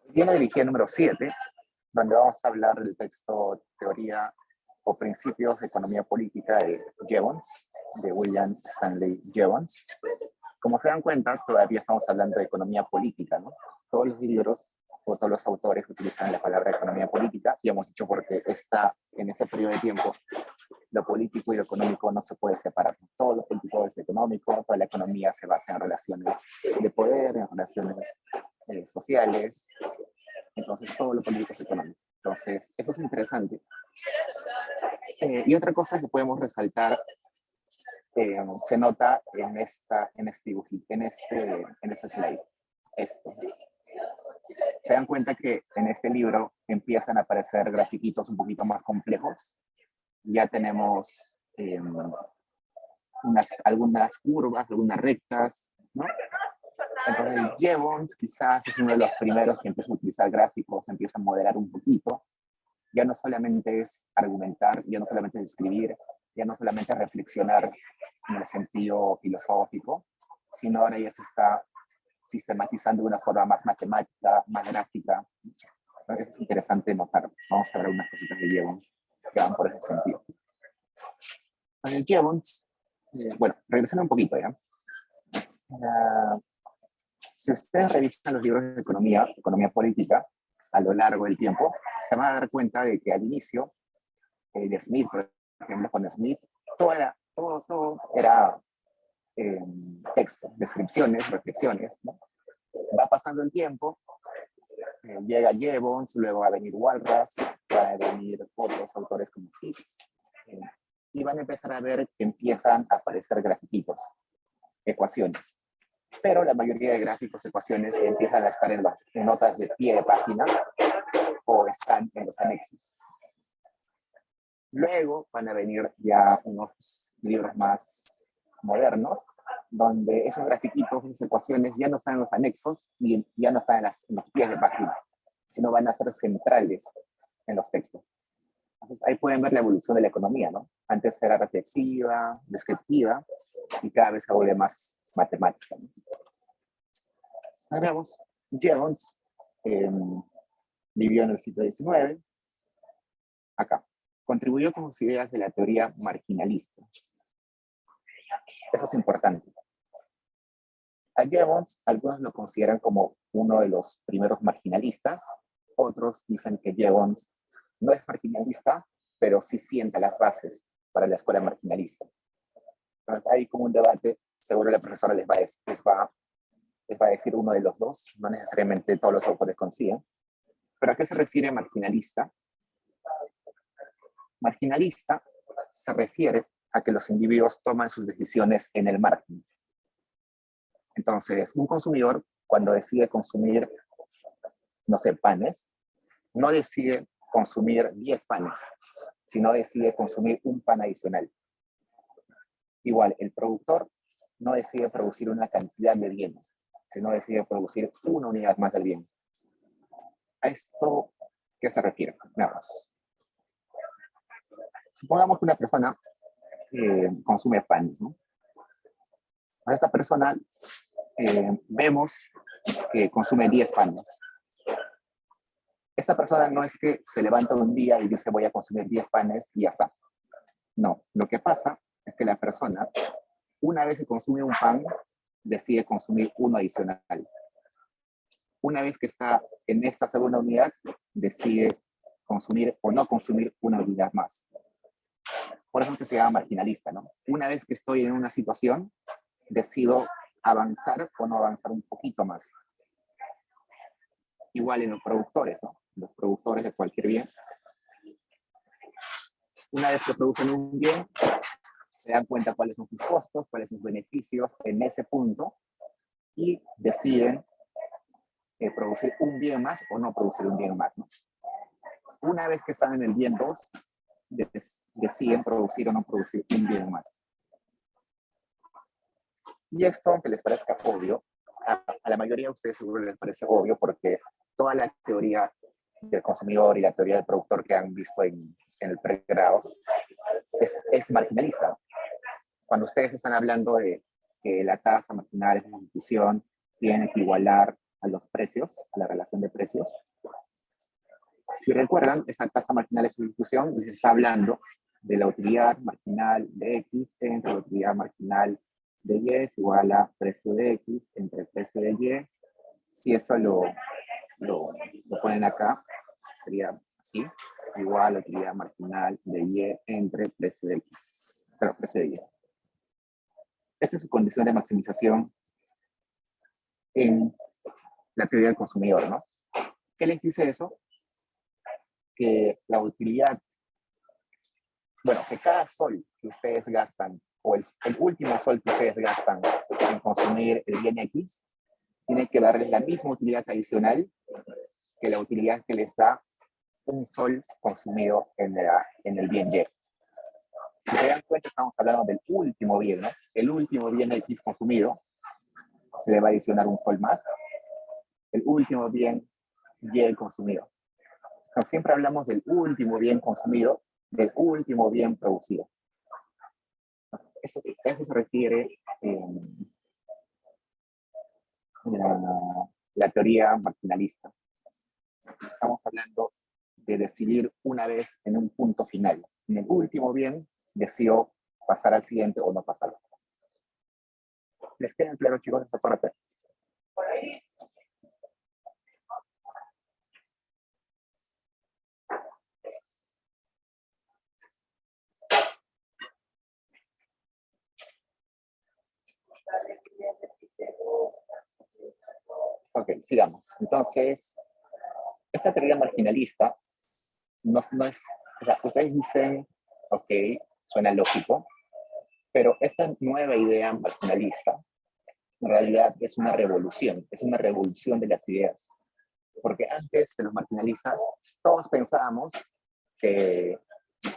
Viene dirigida número 7, donde vamos a hablar del texto Teoría o Principios de Economía Política de Jevons, de William Stanley Jevons. Como se dan cuenta, todavía estamos hablando de economía política, ¿no? Todos los libros o todos los autores utilizan la palabra economía política, y hemos dicho porque en este periodo de tiempo lo político y lo económico no se puede separar. Todo lo político es económico, toda la economía se basa en relaciones de poder, en relaciones sociales, entonces todo lo político es económico. Entonces, eso es interesante. Y otra cosa que podemos resaltar se nota en este dibujito, en este slide. Esto. Se dan cuenta que en este libro empiezan a aparecer grafiquitos un poquito más complejos. Ya tenemos algunas curvas, algunas rectas, ¿no? Entonces, Jevons quizás es uno de los primeros que empieza a utilizar gráficos, empieza a modelar un poquito. Ya no solamente es argumentar, ya no solamente es escribir, ya no solamente es reflexionar en el sentido filosófico, sino ahora ya se está sistematizando de una forma más matemática, más gráfica. Entonces, es interesante notar. Vamos a ver unas cositas de Jevons que van por ese sentido. Jevons, bueno, regresando un poquito ya. Si ustedes revisan los libros de economía política, a lo largo del tiempo, se van a dar cuenta de que al inicio de Smith, por ejemplo, con Smith, todo era texto, descripciones, reflexiones, ¿no? Va pasando el tiempo, llega Jevons, luego va a venir Walras, va a venir otros autores como Hicks, y van a empezar a ver que empiezan a aparecer grafiquitos, ecuaciones. Pero la mayoría de gráficos, ecuaciones, empiezan a estar en notas de pie de página o están en los anexos. Luego van a venir ya unos libros más modernos, donde esos grafiquitos, esas ecuaciones ya no están en los anexos y ya no están en los pies de página, sino van a ser centrales en los textos. Entonces, ahí pueden ver la evolución de la economía, ¿no? Antes era reflexiva, descriptiva, y cada vez se vuelve más matemática, ¿no? Ahora veamos, Jevons vivió en el siglo XIX. Acá. Contribuyó con sus ideas de la teoría marginalista. Eso es importante. A Jevons, algunos lo consideran como uno de los primeros marginalistas. Otros dicen que Jevons no es marginalista, pero sí sienta las bases para la escuela marginalista. Entonces, hay como un debate. Seguro la profesora les va a decir uno de los dos. No necesariamente todos los autores coinciden. ¿Pero a qué se refiere marginalista? Marginalista se refiere a que los individuos toman sus decisiones en el margen. Entonces, un consumidor, cuando decide consumir, no sé, panes, no decide consumir 10 panes, sino decide consumir un pan adicional. Igual, el productor no decide producir una cantidad de bienes, sino decide producir una unidad más del bien. ¿A esto qué se refiere? Veamos. Supongamos que una persona consume panes, ¿no? A esta persona vemos que consume 10 panes. Esta persona no es que se levanta un día y dice voy a consumir 10 panes y ya está. No, lo que pasa es que la persona, una vez que consume un pan, decide consumir uno adicional. Una vez que está en esta segunda unidad, decide consumir o no consumir una unidad más. Por eso es que se llama marginalista, ¿no? Una vez que estoy en una situación, decido avanzar o no avanzar un poquito más. Igual en los productores, ¿no? Los productores de cualquier bien. Una vez que producen un bien, se dan cuenta cuáles son sus costos, cuáles son sus beneficios en ese punto y deciden producir un bien más o no producir un bien más, ¿no? Una vez que están en el bien 2, deciden producir o no producir un bien más. Y esto, aunque les parezca obvio, a la mayoría de ustedes seguro les parece obvio porque toda la teoría del consumidor y la teoría del productor que han visto en el pregrado es marginalista. Cuando ustedes están hablando de que la tasa marginal es una institución, tiene que igualar a los precios, a la relación de precios. Si recuerdan, esa tasa marginal de sustitución les está hablando de la utilidad marginal de X entre la utilidad marginal de Y es igual a precio de X entre precio de Y. Si eso lo ponen acá, sería así, igual a la utilidad marginal de Y entre precio de X, pero precio de Y. Esta es su condición de maximización en la teoría del consumidor, ¿no? ¿Qué les dice eso? Que la utilidad, bueno, que cada sol que ustedes gastan, o el último sol que ustedes gastan en consumir el bien X, tiene que darles la misma utilidad adicional que la utilidad que les da un sol consumido en el bien Y. Si se dan cuenta, estamos hablando del último bien, ¿no? El último bien X consumido, se le va a adicionar un sol más. El último bien Y consumido. Entonces, siempre hablamos del último bien consumido, del último bien producido. Eso se refiere la teoría marginalista. Estamos hablando de decidir una vez en un punto final. En el último bien, decido pasar al siguiente o no pasar. ¿Les queda claro, chicos, esta parte? Ok, sigamos. Entonces, esta teoría marginalista no es, o sea, ustedes dicen, ok, suena lógico, pero esta nueva idea marginalista en realidad es una revolución de las ideas. Porque antes de los marginalistas, todos pensábamos que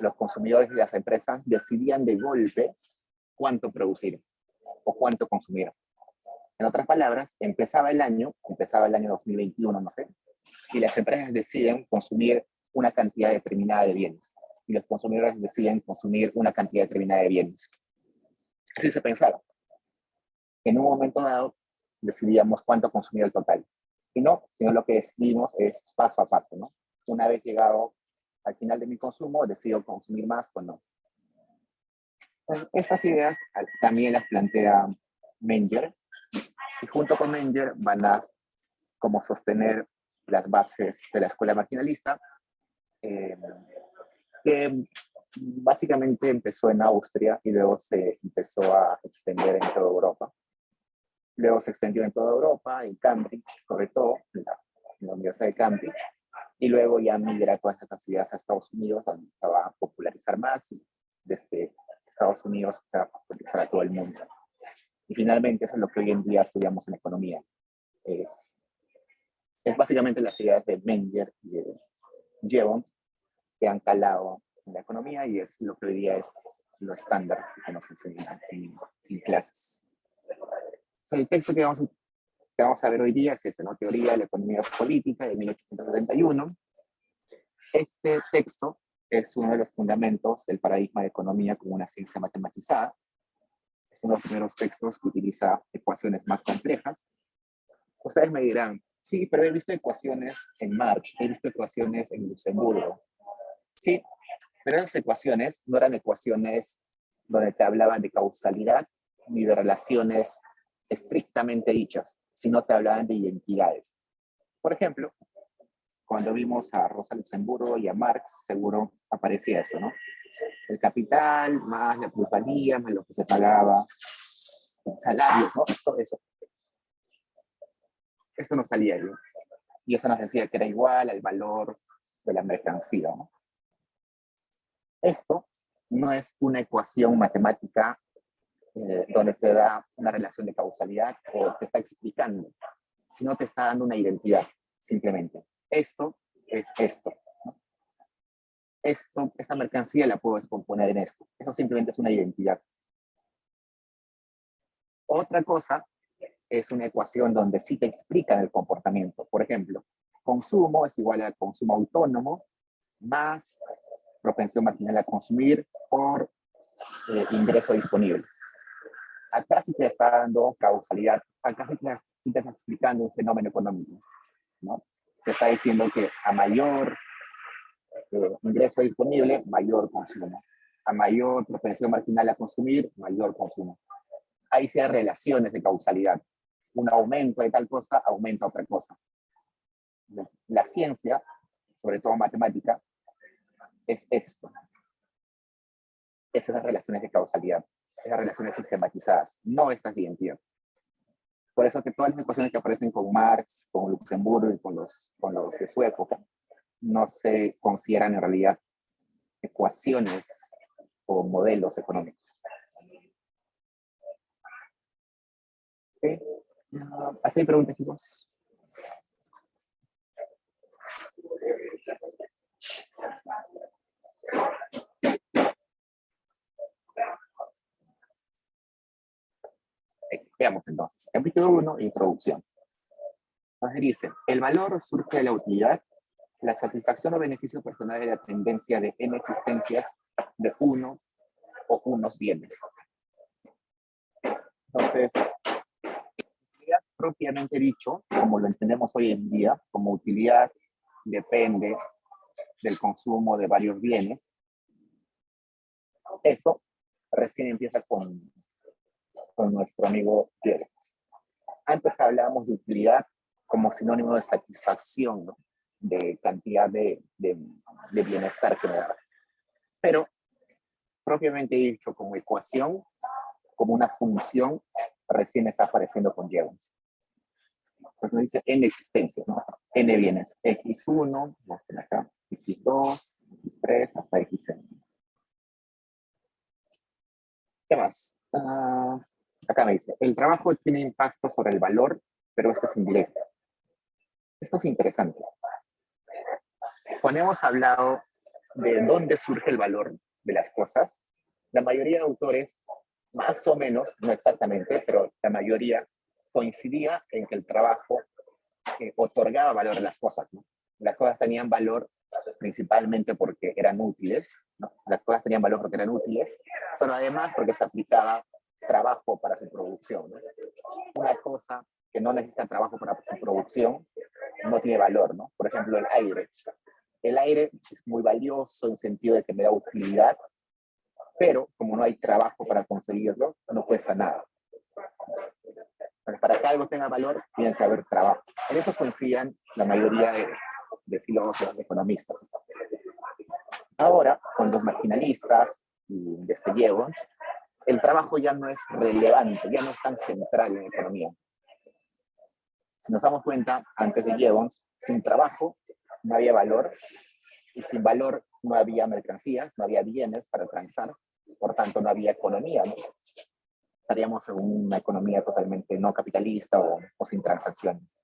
los consumidores y las empresas decidían de golpe cuánto producir o cuánto consumir. En otras palabras, empezaba el año 2021, no sé, y las empresas deciden consumir una cantidad determinada de bienes, y los consumidores deciden consumir una cantidad determinada de bienes. Así se pensaba. En un momento dado, decidíamos cuánto consumir el total. Y no, sino lo que decidimos es paso a paso, ¿no? Una vez llegado al final de mi consumo, decido consumir más o no. Entonces, estas ideas también las plantea Menger, y junto con Menger van a como sostener las bases de la escuela marginalista, que básicamente empezó en Austria y luego se empezó a extender en toda Europa. Luego se extendió en toda Europa, en Cambridge, sobre todo, en la Universidad de Cambridge, y luego ya migra todas estas ideas a Estados Unidos, donde se va a popularizar más, y desde Estados Unidos se va a popularizar a todo el mundo. Y finalmente eso es lo que hoy en día estudiamos en economía. Es básicamente las ideas de Menger y de Jevons que han calado en la economía, y es lo que hoy día es lo estándar que nos enseñan en clases. O sea, el texto que vamos a ver hoy día es este, ¿no? Teoría de la economía política de 1871. Este texto es uno de los fundamentos del paradigma de economía como una ciencia matematizada. Es uno de los primeros textos que utiliza ecuaciones más complejas. Ustedes me dirán, sí, pero he visto ecuaciones en Marx, he visto ecuaciones en Luxemburgo. Sí, pero esas ecuaciones no eran ecuaciones donde te hablaban de causalidad ni de relaciones estrictamente dichas, sino te hablaban de identidades. Por ejemplo, cuando vimos a Rosa Luxemburgo y a Marx, seguro aparecía esto, ¿no? El capital más la plusvalía, más lo que se pagaba, el salario, ¿no? Todo eso. Eso no salía bien. Y eso nos decía que era igual al valor de la mercancía, ¿no? Esto no es una ecuación matemática donde te da una relación de causalidad o te está explicando, sino te está dando una identidad, simplemente. Esto es esto, ¿no? Esta mercancía la puedo descomponer en esto. Eso simplemente es una identidad. Otra cosa es una ecuación donde sí te explican el comportamiento. Por ejemplo, consumo es igual a consumo autónomo más propensión marginal a consumir por ingreso disponible. Acá sí te está dando causalidad, acá sí te aquí te está explicando un fenómeno económico, ¿no? Te está diciendo que a mayor ingreso disponible, mayor consumo. A mayor propensión marginal a consumir, mayor consumo. Ahí se dan relaciones de causalidad. Un aumento de tal cosa aumenta otra cosa. Entonces, la ciencia, sobre todo matemática, es esto. Esas relaciones de causalidad, esas relaciones sistematizadas, no estas de identidad. Por eso que todas las ecuaciones que aparecen con Marx, con Luxemburgo y con los de su época, no se consideran en realidad ecuaciones o modelos económicos. ¿Okay? ¿Hasta ahí preguntas, chicos? Veamos entonces. Capítulo 1, introducción. Entonces dice, el valor surge de la utilidad, la satisfacción o beneficio personal de la tendencia de n existencias de uno o unos bienes. Entonces, utilidad propiamente dicho, como lo entendemos hoy en día, como utilidad depende del consumo de varios bienes, eso recién empieza con nuestro amigo Jerry. Antes hablábamos de utilidad como sinónimo de satisfacción, ¿no? De cantidad de bienestar que me da. Pero propiamente dicho como ecuación, como una función, recién está apareciendo con Jevons. Pues nos dice n existencias, ¿no? N bienes, x1, acá, x2, x3, hasta xn. ¿Qué más? Acá me dice, el trabajo tiene impacto sobre el valor, pero esto es indirecto. Esto es interesante. Cuando hemos hablado de dónde surge el valor de las cosas, la mayoría de autores, más o menos, no exactamente, pero la mayoría coincidía en que el trabajo otorgaba valor a las cosas, ¿no? Las cosas tenían valor principalmente porque eran útiles, ¿no? Las cosas tenían valor porque eran útiles, pero además porque se aplicaba trabajo para su producción, ¿no? Una cosa que no necesita trabajo para su producción no tiene valor, ¿no? Por ejemplo, el aire. El aire es muy valioso en el sentido de que me da utilidad, pero como no hay trabajo para conseguirlo, no cuesta nada. Para que algo tenga valor, tiene que haber trabajo. En eso coincidían la mayoría de filósofos, de economistas. Ahora, con los marginalistas y desde Jevons, el trabajo ya no es relevante, ya no es tan central en la economía. Si nos damos cuenta, antes de Jevons, sin trabajo no había valor, y sin valor no había mercancías, no había bienes para transar, por tanto no había economía, ¿no? Estaríamos en una economía totalmente no capitalista o sin transacciones.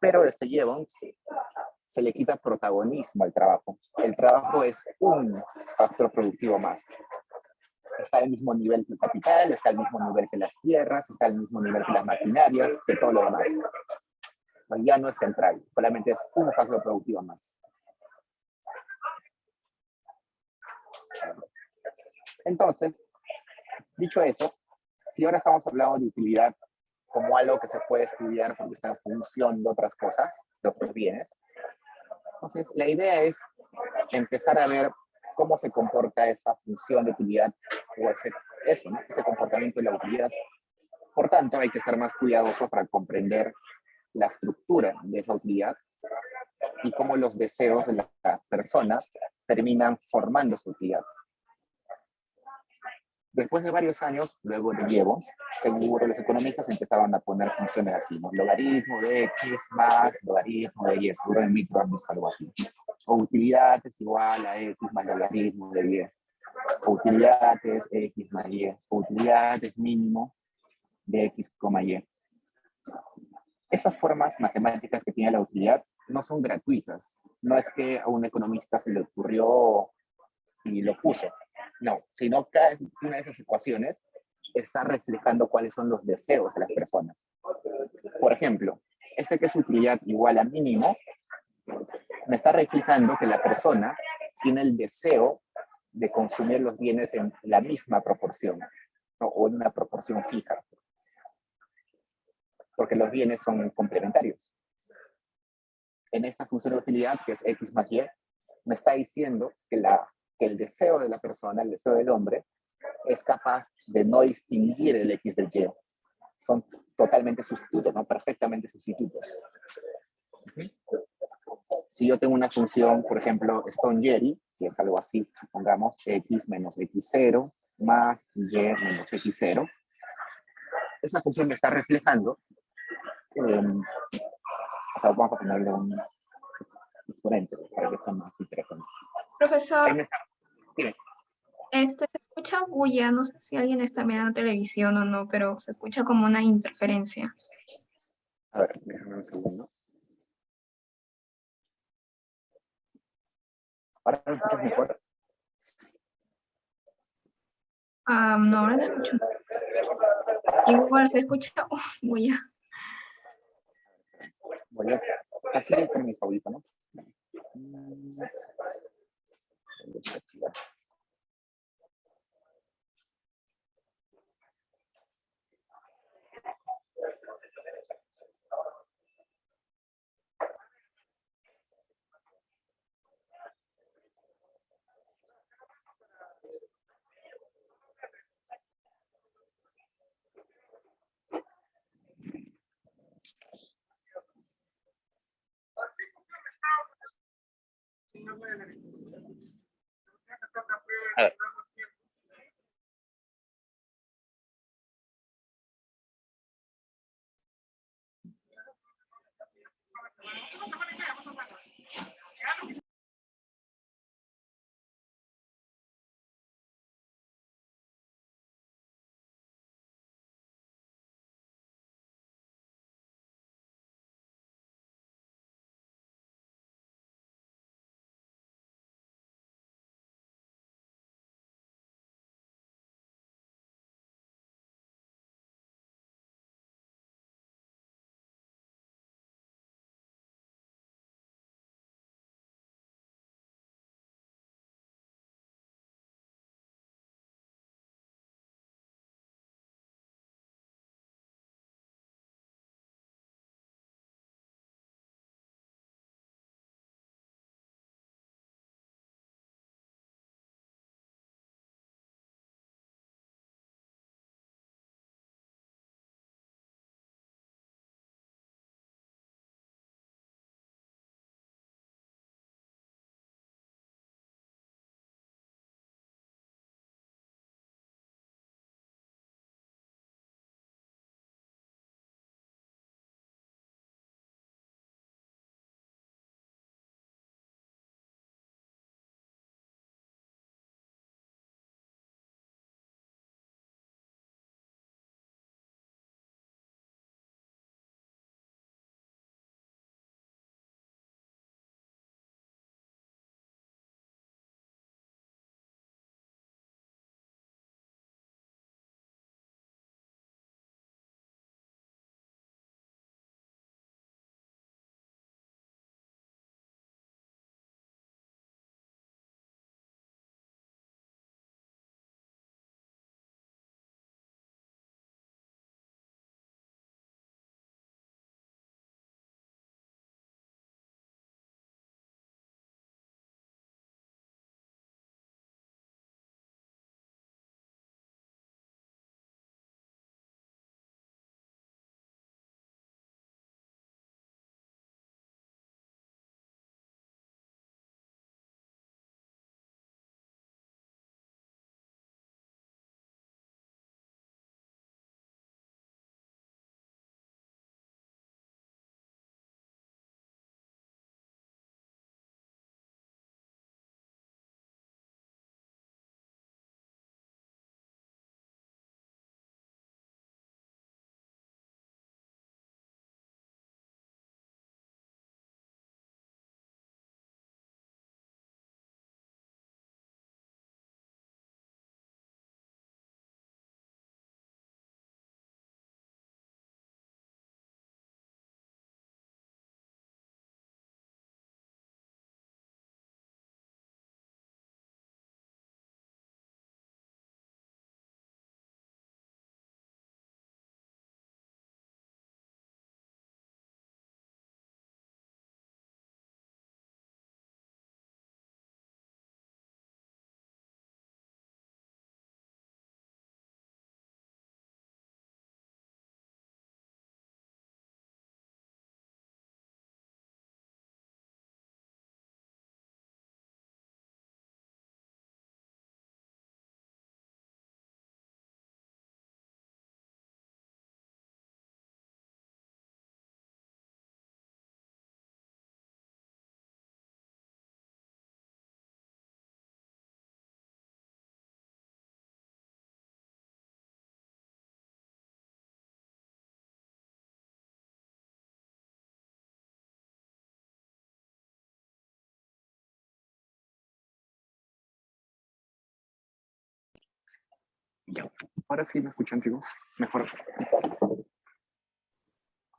Pero desde Jevons se le quita protagonismo al trabajo. El trabajo es un factor productivo más. Está al mismo nivel que el capital, está al mismo nivel que las tierras, está al mismo nivel que las maquinarias, que todo lo demás. Ya no es central, solamente es un factor productivo más. Entonces, dicho eso, si ahora estamos hablando de utilidad como algo que se puede estudiar porque está en función de otras cosas, de otros bienes, entonces la idea es empezar a ver cómo se comporta esa función de utilidad o ese comportamiento de la utilidad. Por tanto, hay que estar más cuidadoso para comprender la estructura de esa utilidad y cómo los deseos de la persona terminan formando su utilidad. Después de varios años, luego de Jevons, seguro los economistas empezaron a poner funciones así, ¿no? Logaritmo de x más logaritmo de y, seguro en micro han visto algo así. O utilidad es igual a x más logaritmo de y. O utilidad es x más y. O utilidad es mínimo de x, y. Esas formas matemáticas que tiene la utilidad no son gratuitas. No es que a un economista se le ocurrió y lo puso. No, sino cada una de esas ecuaciones está reflejando cuáles son los deseos de las personas. Por ejemplo, que es utilidad igual a mínimo, me está reflejando que la persona tiene el deseo de consumir los bienes en la misma proporción, ¿no? O en una proporción fija. porque los bienes son complementarios. En esta función de utilidad, que es X más Y, me está diciendo que el deseo de la persona, el deseo del hombre, es capaz de no distinguir el X del Y. Son totalmente sustitutos, ¿no? Perfectamente sustitutos. Si yo tengo una función, por ejemplo, Stone-Getty, que es algo así, pongamos X menos X0 más Y menos X0, esa función me está reflejando, acá vamos a ponerle un exponente para que sea más interesante. Profesor, Ahí me está, dime. se escucha bulla, no sé si alguien está mirando televisión o no, pero se escucha como una interferencia. A ver, déjame un segundo. ¿Ahora me escuchas mejor? No, ahora no escucho. Igual se escucha bulla. Voy a casi con mis audífonos. A ver. Ya. Ahora sí me escuchan, chicos. Mejor.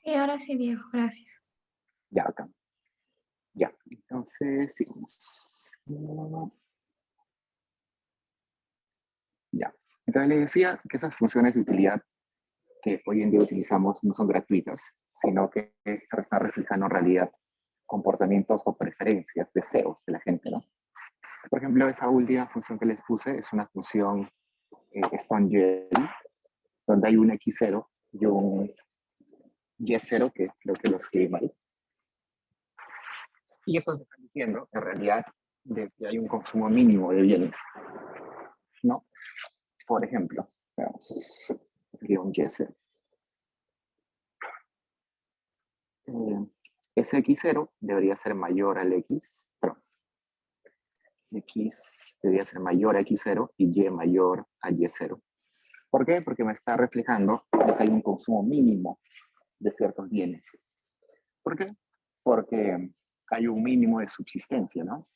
Sí, ahora sí, Diego, gracias. Ya, acá. Ya. Entonces, sigamos. Ya. Entonces les decía que esas funciones de utilidad que hoy en día utilizamos no son gratuitas, sino que están reflejando en realidad comportamientos o preferencias, deseos de la gente, ¿no? Por ejemplo, esa última función que les puse es una función Stone-Gell, donde hay un X0 y un Y0, que creo que lo escribí mal. Y eso se está diciendo, en realidad, de que hay un consumo mínimo de bienes, ¿no? Por ejemplo, veamos, sería un Y0. Ese X0 debería ser mayor al X, perdón, X debería ser mayor a X0 y Y mayor a Y0. ¿Por qué? Porque me está reflejando de que hay un consumo mínimo de ciertos bienes. ¿Por qué? Porque hay un mínimo de subsistencia, ¿no?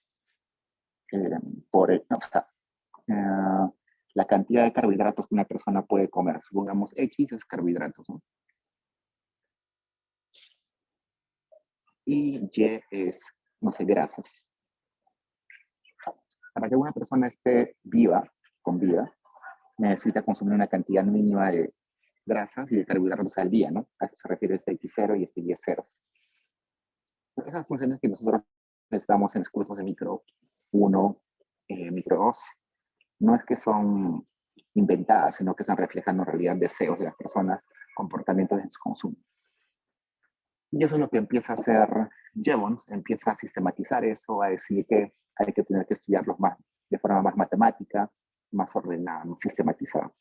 O sea, la cantidad de carbohidratos que una persona puede comer. Supongamos X es carbohidratos, ¿no? Y Y es, no sé, grasas. Para que una persona esté viva, con vida, necesita consumir una cantidad mínima de grasas y de carbohidratos al día, ¿no? A eso se refiere este X0 y este Y0. Esas funciones que nosotros estamos en los cursos de micro 1, micro 2, no es que son inventadas, sino que están reflejando en realidad deseos de las personas, comportamientos de su consumo. Y eso es lo que empieza a hacer Jevons, empieza a sistematizar eso, a decir que hay que tener que estudiarlos más, de forma más matemática, más ordenada, más sistematizada.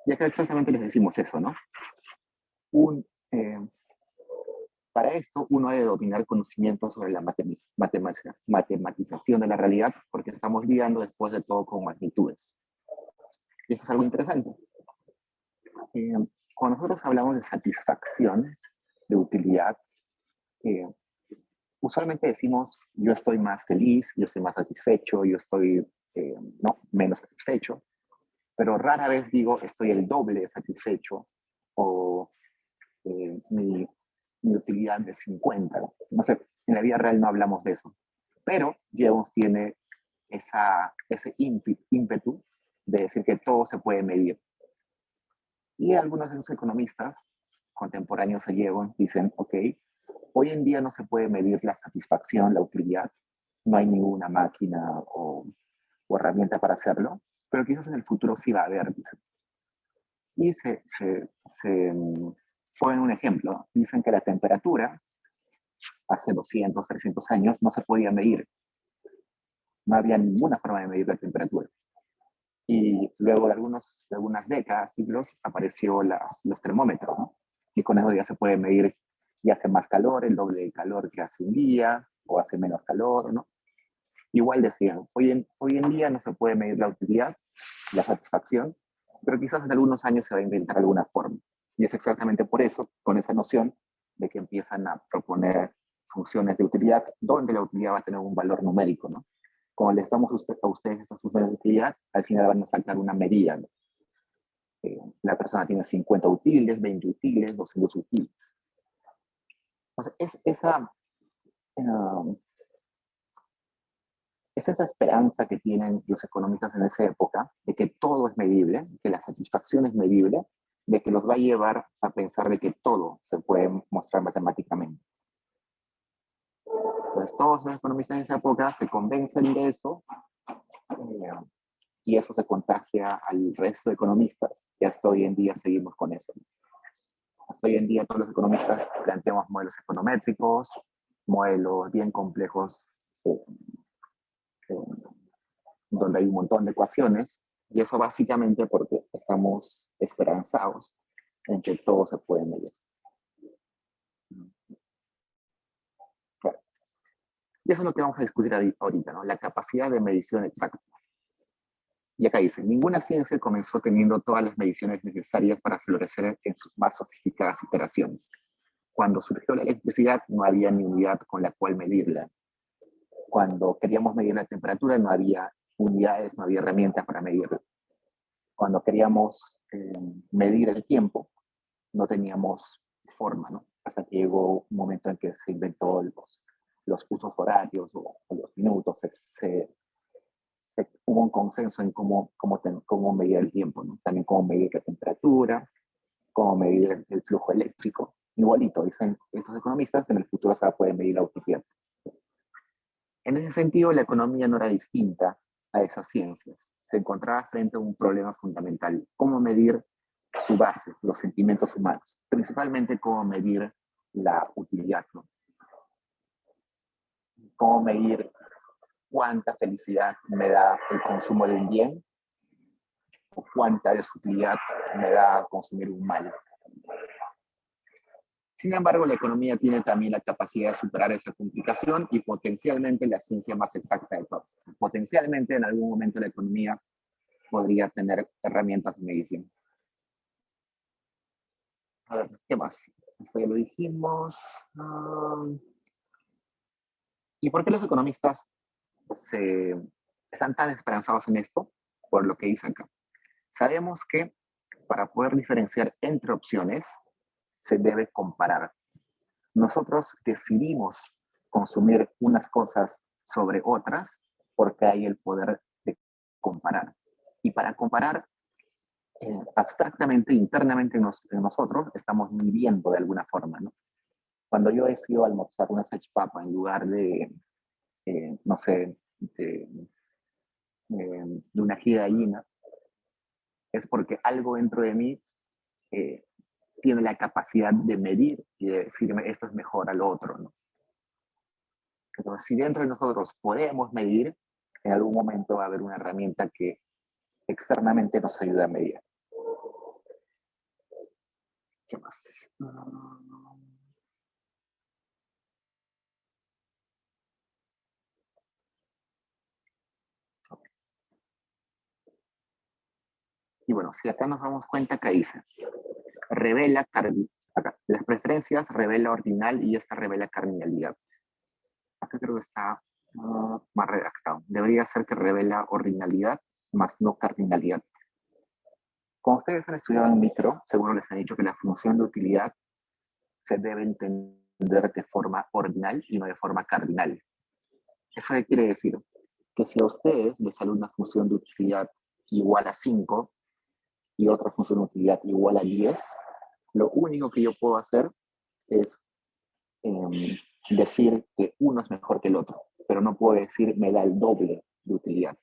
Y acá exactamente les decimos eso, ¿no? Un, eh, para esto uno debe dominar conocimientos sobre la matematización de la realidad, porque estamos lidiando después de todo con magnitudes. Y esto es algo interesante. Eh, Cuando nosotros hablamos de satisfacción, de utilidad, eh, usualmente decimos yo estoy más feliz, yo estoy más satisfecho, yo estoy no, menos satisfecho, pero rara vez digo estoy el doble satisfecho o mi utilidad de 50. No sé, en la vida real no hablamos de eso, pero Jevons tiene ese ímpetu de decir que todo se puede medir. Y algunos de los economistas contemporáneos a Jevons dicen, ok, hoy en día no se puede medir la satisfacción, la utilidad, no hay ninguna máquina o herramienta para hacerlo, pero quizás en el futuro sí va a haber, dicen. Y ponen un ejemplo, dicen que la temperatura hace 200, 300 años no se podía medir, no había ninguna forma de medir la temperatura. Y luego de algunas décadas, siglos, apareció los termómetros, ¿no? Y con eso ya se puede medir si hace más calor, el doble de calor que hace un día, o hace menos calor, ¿no? Igual decían, hoy en día no se puede medir la utilidad, la satisfacción, pero quizás en algunos años se va a inventar alguna forma. Y es exactamente por eso, con esa noción de que empiezan a proponer funciones de utilidad, donde la utilidad va a tener un valor numérico, ¿no? Como le estamos a ustedes estas funciones de utilidad, al final van a saltar una medida, ¿no? La persona tiene 50 útiles, 20 útiles, 200 útiles. Entonces, uh, es esa esperanza que tienen los economistas en esa época de que todo es medible, que la satisfacción es medible, de que los va a llevar a pensar de que todo se puede mostrar matemáticamente. Entonces todos los economistas en esa época se convencen de eso y eso se contagia al resto de economistas y hasta hoy en día seguimos con eso. Hasta hoy en día todos los economistas planteamos modelos econométricos, modelos bien complejos eh, donde hay un montón de ecuaciones, y eso básicamente porque estamos esperanzados en que todo se puede medir. Bueno, y eso es lo que vamos a discutir ahorita, ¿no? La capacidad de medición exacta. Y acá dice, ninguna ciencia comenzó teniendo todas las mediciones necesarias para florecer en sus más sofisticadas iteraciones. Cuando surgió la electricidad no había ni unidad con la cual medirla. Cuando queríamos medir la temperatura no había unidades, no había herramientas para medirla. Cuando queríamos medir el tiempo, no teníamos forma, ¿no? Hasta que llegó un momento en que se inventó los usos horarios o los minutos, hubo un consenso en cómo medir el tiempo, ¿no? También cómo medir la temperatura, cómo medir el flujo eléctrico. Igualito, dicen estos economistas, que en el futuro se va a poder medir la utilidad. En ese sentido, la economía no era distinta a esas ciencias. Se encontraba frente a un problema fundamental: cómo medir su base, los sentimientos humanos, principalmente cómo medir la utilidad, ¿no? Cómo medir cuánta felicidad me da el consumo de un bien o cuánta desutilidad me da consumir un mal. Sin embargo, la economía tiene también la capacidad de superar esa complicación y potencialmente la ciencia más exacta de todas. Potencialmente en algún momento la economía podría tener herramientas de medición. A ver, ¿qué más? Esto ya lo dijimos. ¿Y por qué los economistas están tan esperanzados en esto? Por lo que dicen acá. Sabemos que para poder diferenciar entre opciones se debe comparar. Nosotros decidimos consumir unas cosas sobre otras porque hay el poder de comparar. Y para comparar, abstractamente, internamente en nosotros, estamos midiendo de alguna forma, ¿no? Cuando yo decido almorzar una salchipapa en lugar de, no sé, de una ají de gallina, es porque algo dentro de mí eh, tiene la capacidad de medir y de decirme esto es mejor al otro, ¿no? Entonces, si dentro de nosotros podemos medir, en algún momento va a haber una herramienta que externamente nos ayuda a medir. ¿Qué más? Y bueno, si acá nos damos cuenta que dice, revela acá, las preferencias revela ordinal y esta revela cardinalidad. Acá creo que está más redactado. Debería ser que revela ordinalidad más no cardinalidad. Como ustedes han estudiado en micro, seguro les han dicho que la función de utilidad se debe entender de forma ordinal y no de forma cardinal. ¿Eso qué quiere decir? Que si a ustedes les sale una función de utilidad igual a 5 y otra función de utilidad igual a 10, lo único que yo puedo hacer es decir que uno es mejor que el otro, pero no puedo decir me da el doble de utilidad.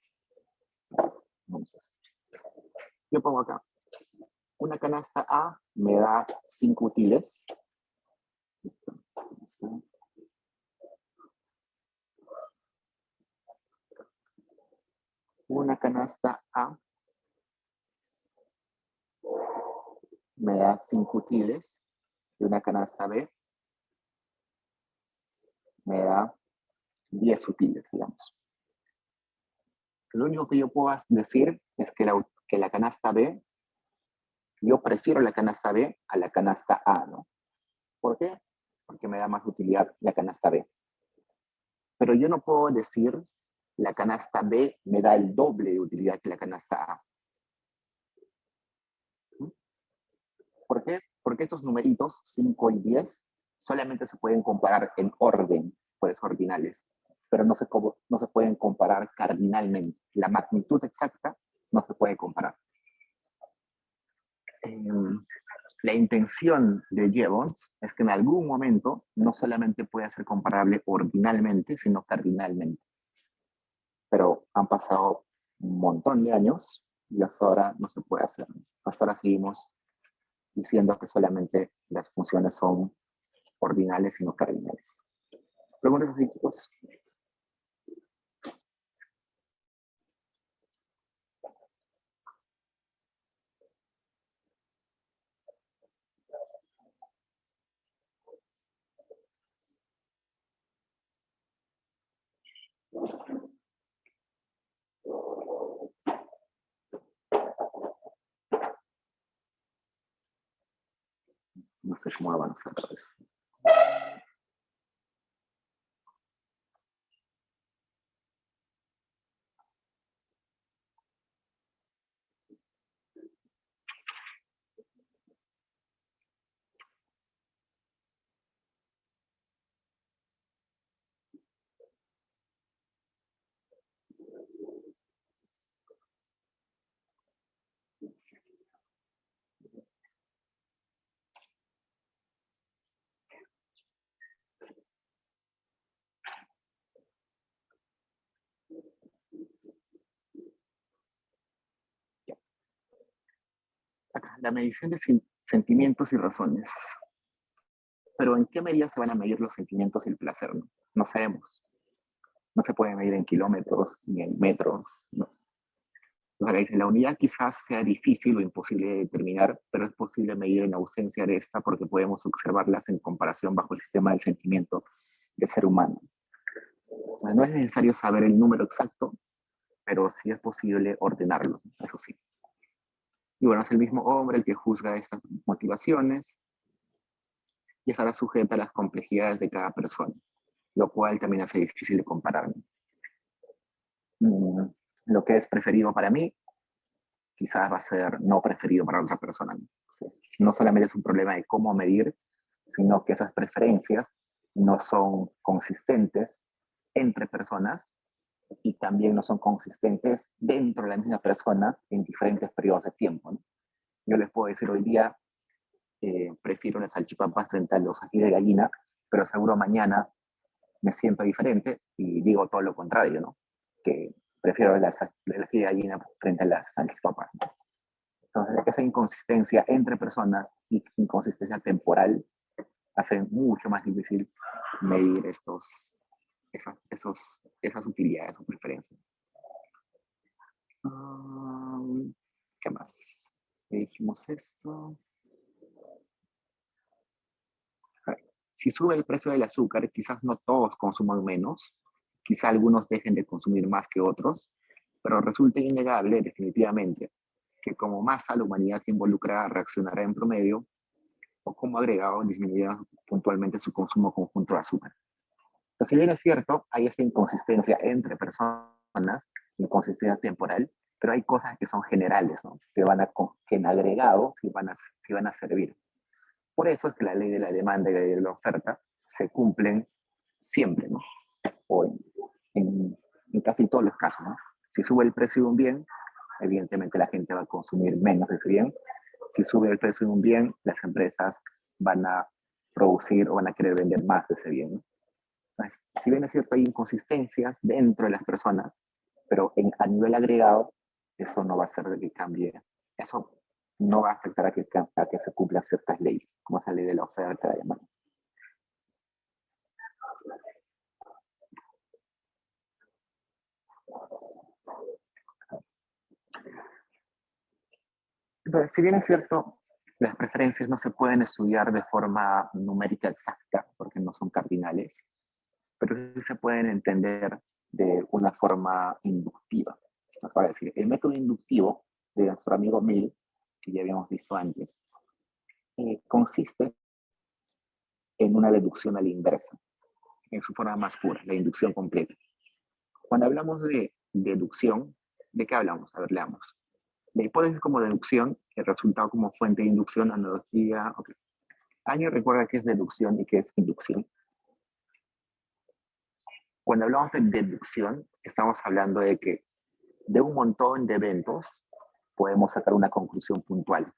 Yo pongo acá, una canasta A me da 5 útiles. Una canasta A me da 5 útiles y una canasta B me da 10 útiles, digamos. Lo único que yo puedo decir es que la canasta B, yo prefiero la canasta B a la canasta A, ¿no? ¿Por qué? Porque me da más utilidad la canasta B. Pero yo no puedo decir la canasta B me da el doble de utilidad que la canasta A. ¿Por qué? Porque estos numeritos, 5 y 10, solamente se pueden comparar en orden, por eso ordinales, pero no se pueden comparar cardinalmente. La magnitud exacta no se puede comparar. La intención de Jevons es que en algún momento no solamente pueda ser comparable ordinalmente, sino cardinalmente. Pero han pasado un montón de años y hasta ahora no se puede hacer. Hasta ahora seguimos diciendo que solamente las funciones son ordinales y no cardinales. Preguntas así, chicos. No sé cómo avanzar otra vez. Acá, la medición de sentimientos y razones. Pero ¿en qué medida se van a medir los sentimientos y el placer? No, no sabemos. No se puede medir en kilómetros ni en metros. No. O sea, dice, la unidad quizás sea difícil o imposible de determinar, pero es posible medir en ausencia de esta porque podemos observarlas en comparación bajo el sistema del sentimiento del ser humano. O sea, no es necesario saber el número exacto, pero sí es posible ordenarlo, eso sí. Y bueno, es el mismo hombre el que juzga estas motivaciones y estará sujeta a las complejidades de cada persona, lo cual también hace difícil de comparar. Lo que es preferido para mí quizás va a ser no preferido para otra persona. Entonces, no solamente es un problema de cómo medir, sino que esas preferencias no son consistentes entre personas y también no son consistentes dentro de la misma persona en diferentes periodos de tiempo, ¿no? Yo les puedo decir hoy día, prefiero las salchipapas frente a los ají de gallina, pero seguro mañana me siento diferente y digo todo lo contrario, ¿no? Que prefiero las ají de gallina frente a las salchipapas, ¿no? Entonces, esa inconsistencia entre personas y inconsistencia temporal hace mucho más difícil medir esas utilidades o preferencias. ¿Qué más? Dijimos esto. Si sube el precio del azúcar, quizás no todos consuman menos, quizás algunos dejen de consumir más que otros, pero resulta innegable, definitivamente, que como masa la humanidad involucrada reaccionará en promedio o como agregado disminuirá puntualmente su consumo conjunto de azúcar. Pero si bien es cierto, hay esa inconsistencia entre personas, inconsistencia temporal, pero hay cosas que son generales, ¿no? Que en agregado sí van a servir. Por eso es que la ley de la demanda y la ley de la oferta se cumplen siempre, ¿no? O en casi todos los casos, ¿no? Si sube el precio de un bien, evidentemente la gente va a consumir menos de ese bien. Si sube el precio de un bien, las empresas van a producir o van a querer vender más de ese bien, ¿no? Entonces, si bien es cierto, hay inconsistencias dentro de las personas, pero a nivel agregado, eso no va a hacer de que cambie. Eso no va a afectar a que se cumplan ciertas leyes, como esa ley de la oferta, la demanda. Entonces, si bien es cierto, las preferencias no se pueden estudiar de forma numérica exacta, porque no son cardinales, pero sí se pueden entender de una forma inductiva. Nos va a decir, el método inductivo de nuestro amigo Mill, que ya habíamos visto antes, consiste en una deducción a la inversa, en su forma más pura, la inducción completa. Cuando hablamos de deducción, ¿de qué hablamos? A ver, leamos. La hipótesis como deducción, el resultado como fuente de inducción, analogía, ok. ¿Alguien recuerda qué es deducción y qué es inducción? Cuando hablamos de deducción, estamos hablando de que de un montón de eventos podemos sacar una conclusión puntual.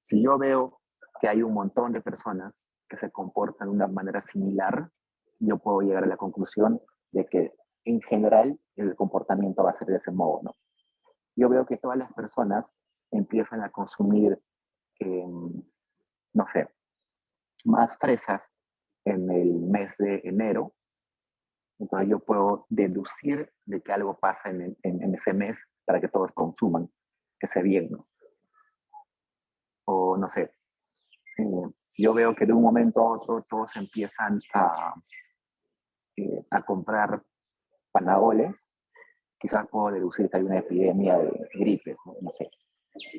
Si yo veo que hay un montón de personas que se comportan de una manera similar, yo puedo llegar a la conclusión de que en general el comportamiento va a ser de ese modo, ¿no? Yo veo que todas las personas empiezan a consumir, no sé, más fresas en el mes de enero, entonces yo puedo deducir de que algo pasa en ese mes para que todos consuman ese bien, ¿no? O no sé, yo veo que de un momento a otro todos empiezan a comprar panagoles, quizás puedo deducir que hay una epidemia de gripes, no, no sé.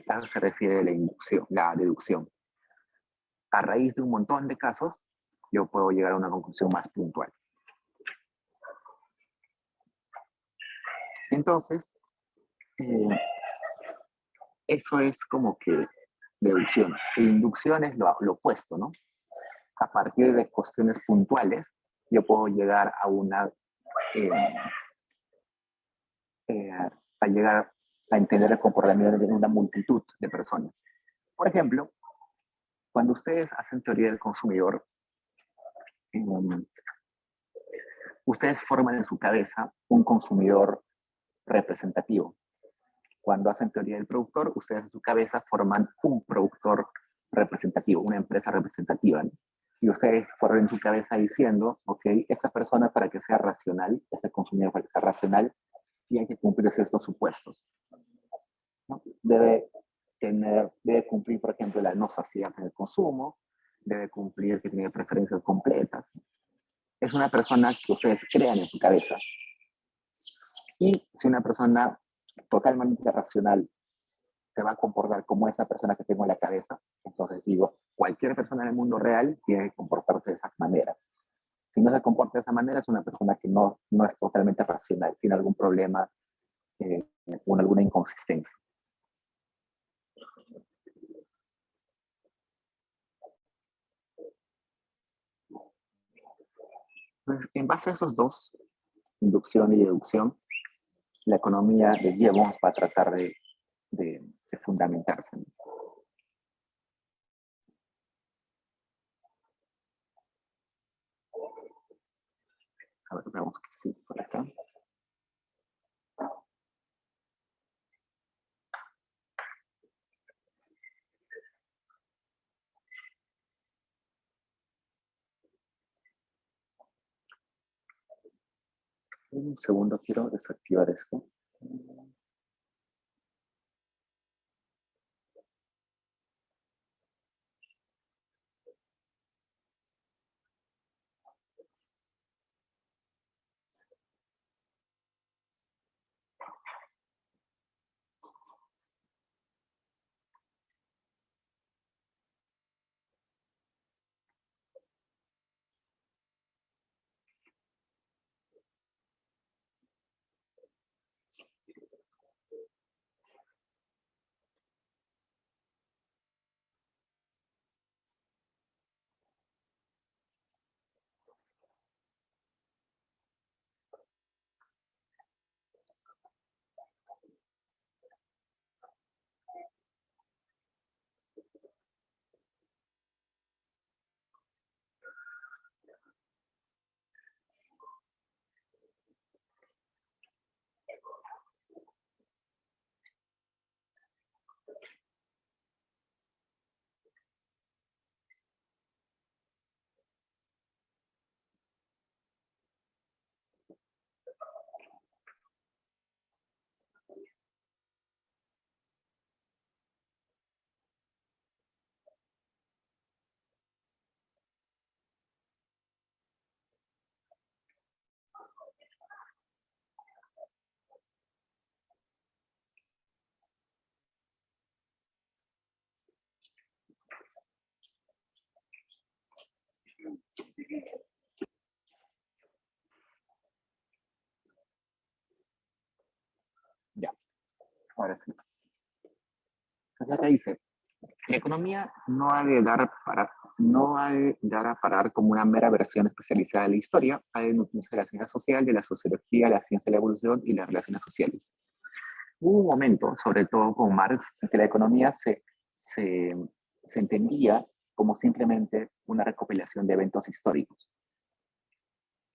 A eso se refiere la inducción, la deducción. A raíz de un montón de casos, yo puedo llegar a una conclusión más puntual. Entonces, eso es como que deducción. E inducción es lo opuesto, ¿no? A partir de cuestiones puntuales, yo puedo llegar a una a llegar a entender el comportamiento de una multitud de personas. Por ejemplo, cuando ustedes hacen teoría del consumidor, um, ustedes forman en su cabeza un consumidor representativo. Cuando hacen teoría del productor, ustedes en su cabeza forman un productor representativo, una empresa representativa, ¿no? Y ustedes forman en su cabeza diciendo, ok, esa persona para que sea racional, ese consumidor para que sea racional, tiene que cumplir estos supuestos, ¿no? Debe cumplir, por ejemplo, la no saciedad en el consumo, debe cumplir que tiene preferencias completas. Es una persona que ustedes crean en su cabeza. Y si una persona totalmente racional se va a comportar como esa persona que tengo en la cabeza, entonces digo, cualquier persona en el mundo real tiene que comportarse de esa manera. Si no se comporta de esa manera, es una persona que no es totalmente racional, tiene algún problema o alguna inconsistencia. Entonces, en base a esos dos, inducción y deducción, la economía de Gibbons va a tratar de fundamentarse. A ver, veamos que sí, por acá. Un segundo, quiero desactivar esto. Ya, ahora sí. Entonces acá dice, la economía no ha de dar a parar como una mera versión especializada de la historia, ha de nutrirse de la ciencia social, de la sociología, la ciencia de la evolución y las relaciones sociales. Hubo un momento, sobre todo con Marx, en que la economía se, se entendía como simplemente una recopilación de eventos históricos.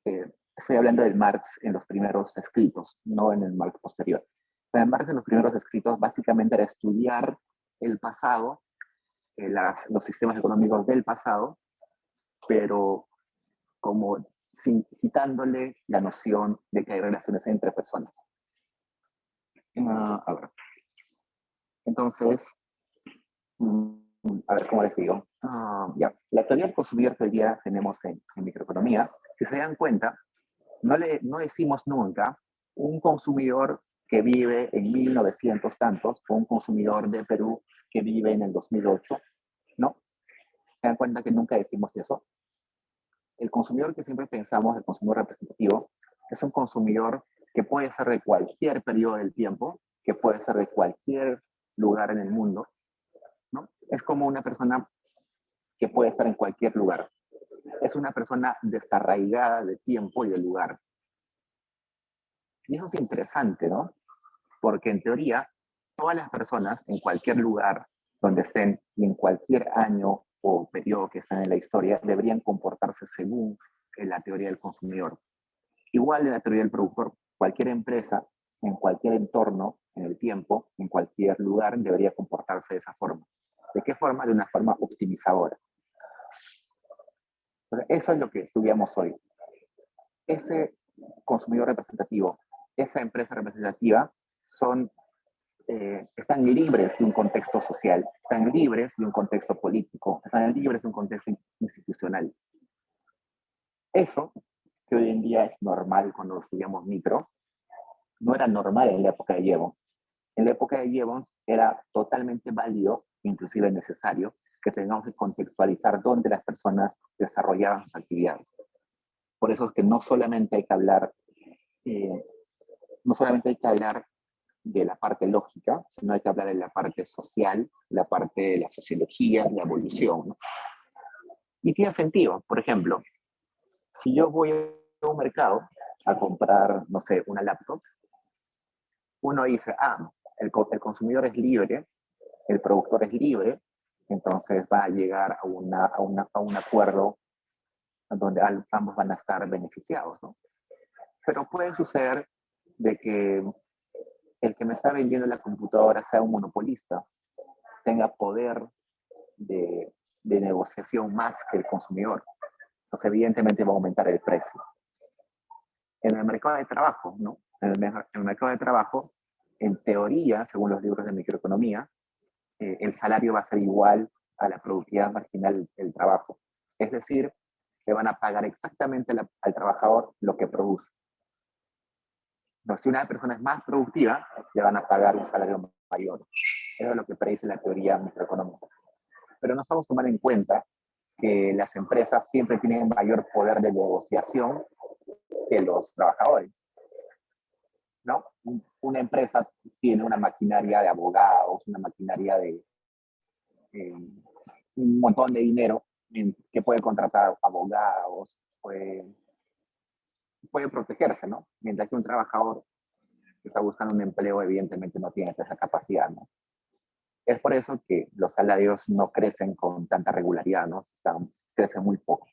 Estoy hablando del Marx en los primeros escritos, no en el Marx posterior. Pero en Marx en los primeros escritos básicamente era estudiar el pasado, los sistemas económicos del pasado, pero como quitándole la noción de que hay relaciones entre personas. A ver. Entonces, a ver cómo les digo. Ya. La teoría del consumidor que hoy día tenemos en microeconomía, si se dan cuenta, no decimos nunca un consumidor que vive en 1900 tantos o un consumidor de Perú que vive en el 2008, ¿no? Se dan cuenta que nunca decimos eso. El consumidor que siempre pensamos, el consumidor representativo, es un consumidor que puede ser de cualquier periodo del tiempo, que puede ser de cualquier lugar en el mundo, ¿no? Es como una persona que puede estar en cualquier lugar. Es una persona desarraigada de tiempo y de lugar. Y eso es interesante, ¿no? Porque en teoría, todas las personas en cualquier lugar donde estén y en cualquier año o periodo que estén en la historia deberían comportarse según la teoría del consumidor. Igual en la teoría del productor, cualquier empresa, en cualquier entorno, en el tiempo, en cualquier lugar, debería comportarse de esa forma. ¿De qué forma? De una forma optimizadora. Eso es lo que estudiamos hoy. Ese consumidor representativo, esa empresa representativa, están libres de un contexto social, están libres de un contexto político, están libres de un contexto institucional. Eso, que hoy en día es normal cuando estudiamos micro, no era normal en la época de Jevons. En la época de Jevons era totalmente válido, inclusive necesario, que tengamos que contextualizar dónde las personas desarrollaban sus actividades. Por eso es que no solamente hay que hablar, no solamente hay que hablar de la parte lógica, sino hay que hablar de la parte social, la parte de la sociología, la evolución, ¿no? Y tiene sentido. Por ejemplo, si yo voy a un mercado a comprar, no sé, una laptop, uno dice, el consumidor es libre, el productor es libre, entonces va a llegar a un acuerdo donde ambos van a estar beneficiados, ¿no? Pero puede suceder de que el que me está vendiendo la computadora sea un monopolista, tenga poder de negociación más que el consumidor. Entonces, evidentemente va a aumentar el precio. En el mercado de trabajo, ¿no? En el mercado de trabajo, en teoría, según los libros de microeconomía, el salario va a ser igual a la productividad marginal del trabajo. Es decir, le van a pagar exactamente al trabajador lo que produce. No, si una persona es más productiva, le van a pagar un salario mayor. Eso es lo que predice la teoría microeconómica. Pero no estamos tomando en cuenta que las empresas siempre tienen mayor poder de negociación que los trabajadores, ¿no? Una empresa tiene una maquinaria de abogados, una maquinaria de eh, un montón de dinero que puede contratar abogados, puede protegerse, ¿no? Mientras que un trabajador que está buscando un empleo evidentemente no tiene esa capacidad, ¿no? Es por eso que los salarios no crecen con tanta regularidad, ¿no? Crecen muy poco.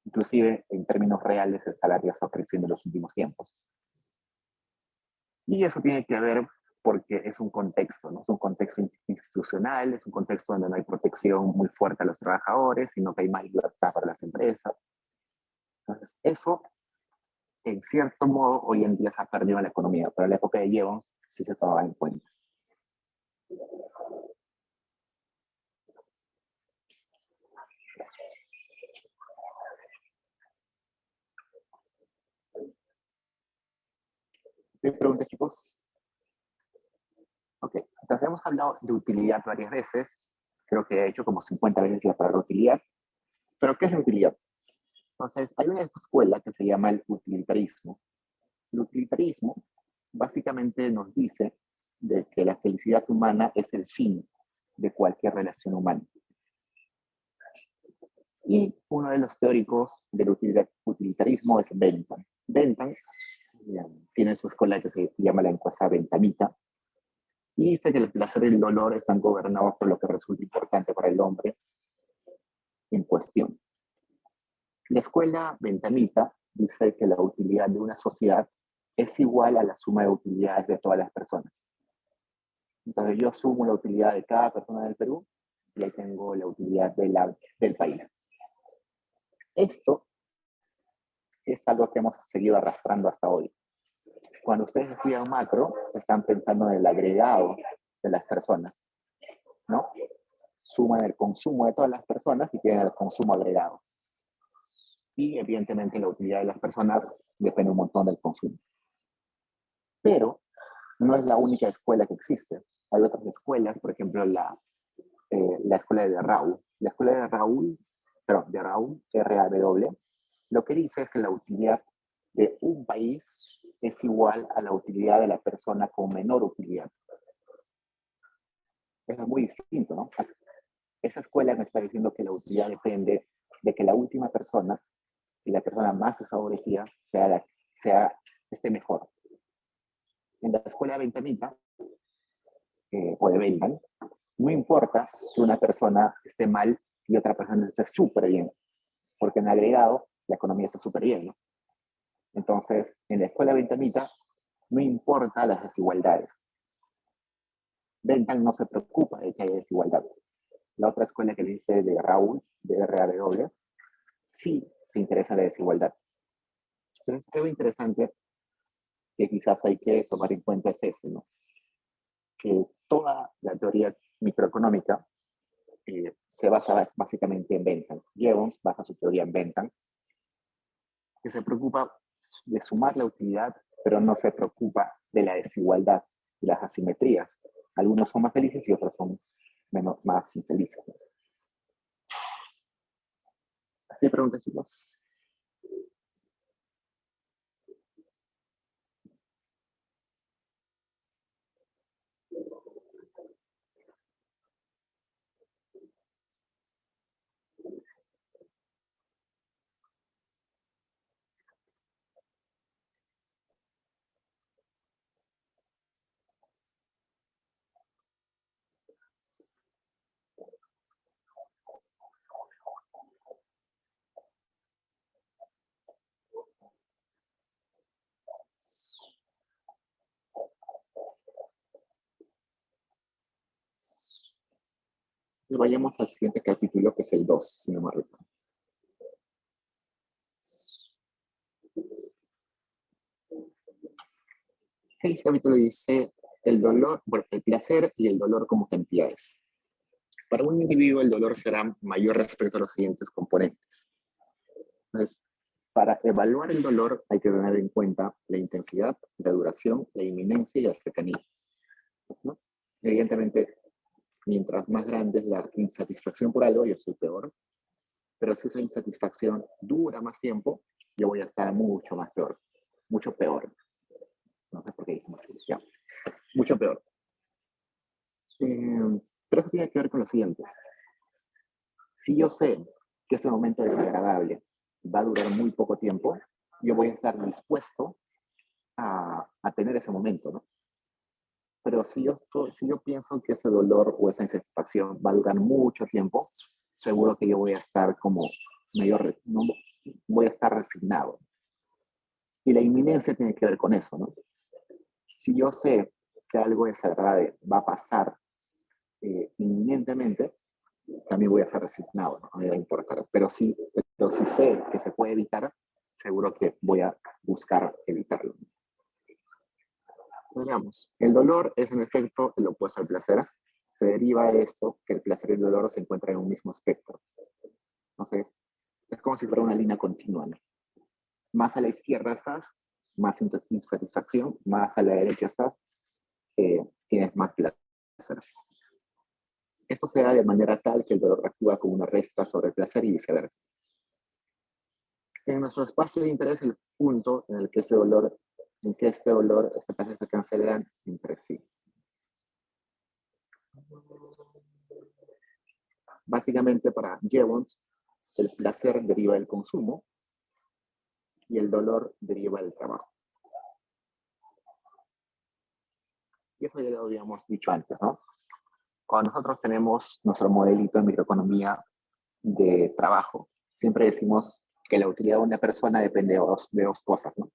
Inclusive, en términos reales, el salario está creciendo en los últimos tiempos. Y eso tiene que ver porque es un contexto, ¿no? Es un contexto institucional, es un contexto donde no hay protección muy fuerte a los trabajadores, sino que hay más libertad para las empresas. Entonces, eso, en cierto modo, hoy en día se ha perdido en la economía, pero en la época de Jevons sí se tomaba en cuenta. ¿Te preguntas, chicos? Ok, entonces hemos hablado de utilidad varias veces, creo que he hecho como 50 veces la palabra utilidad, pero ¿qué es la utilidad? Entonces, hay una escuela que se llama el utilitarismo. El utilitarismo básicamente nos dice de que la felicidad humana es el fin de cualquier relación humana. Y uno de los teóricos del utilitarismo es Bentham. Bentham tiene su escuela que se llama la encuesta bentamita, y dice que el placer y el dolor están gobernados por lo que resulta importante para el hombre en cuestión. La escuela bentamita dice que la utilidad de una sociedad es igual a la suma de utilidades de todas las personas. Entonces yo sumo la utilidad de cada persona del Perú y ahí tengo la utilidad del país. Esto es algo que hemos seguido arrastrando hasta hoy. Cuando ustedes estudian macro, están pensando en el agregado de las personas, ¿no? Suman el consumo de todas las personas y tienen el consumo agregado. Y evidentemente la utilidad de las personas depende un montón del consumo. Pero no es la única escuela que existe. Hay otras escuelas, por ejemplo, la escuela de Raúl. La escuela de Raúl, perdón, de Raúl, RAW, lo que dice es que la utilidad de un país es igual a la utilidad de la persona con menor utilidad. Eso es muy distinto, ¿no? Esa escuela me está diciendo que la utilidad depende de que la última persona y la persona más desfavorecida esté mejor. En la escuela bentamita, o de Bellman, no importa que una persona esté mal y otra persona esté súper bien, porque en agregado la economía está súper bien, ¿no? Entonces, en la escuela bentamita no importa las desigualdades. Bentham no se preocupa de que haya desigualdad. La otra escuela que dice de Raúl, de RAW, sí se interesa en la desigualdad. Entonces, algo interesante que quizás hay que tomar en cuenta es este, ¿no? Que toda la teoría microeconómica se basa básicamente en Bentham. Jevons basa su teoría en Bentham, que se preocupa de sumar la utilidad, pero no se preocupa de la desigualdad y las asimetrías. Algunos son más felices y otros son más infelices. ¿Así preguntas, chicos? Vayamos al siguiente capítulo, que es el 2, si no me recuerdo. El capítulo dice el dolor, bueno, el placer y el dolor como cantidades. Para un individuo el dolor será mayor respecto a los siguientes componentes. Entonces, para evaluar el dolor hay que tener en cuenta la intensidad, la duración, la inminencia y la cercanía, ¿no? Evidentemente, mientras más grande es la insatisfacción por algo, yo soy peor, pero si esa insatisfacción dura más tiempo, yo voy a estar mucho más peor, mucho peor. No sé por qué dije más, ya, mucho peor. Pero eso tiene que ver con lo siguiente. Si yo sé que ese momento desagradable va a durar muy poco tiempo, yo voy a estar dispuesto a tener ese momento, ¿no? Pero si yo pienso que ese dolor o esa insatisfacción va a durar mucho tiempo, seguro que yo voy a estar como no, voy a estar resignado. Y la inminencia tiene que ver con eso, ¿no? Si yo sé que algo desagradable va a pasar inminentemente, también voy a estar resignado, no me va a importar. Pero si sé que se puede evitar, seguro que voy a buscar evitarlo. Veamos, el dolor es en efecto el opuesto al placer. Se deriva de esto que el placer y el dolor se encuentran en un mismo espectro. Entonces, es como si fuera una línea continua, ¿no? Más a la izquierda estás, más insatisfacción, más a la derecha estás, tienes más placer. Esto se da de manera tal que el dolor actúa como una resta sobre el placer y viceversa. En nuestro espacio de interés, el punto en el que este dolor, este placer se cancelan entre sí. Básicamente para Jevons, el placer deriva del consumo y el dolor deriva del trabajo. Y eso ya lo habíamos dicho antes, ¿no? Cuando nosotros tenemos nuestro modelito de microeconomía de trabajo, siempre decimos que la utilidad de una persona depende de dos cosas, ¿no?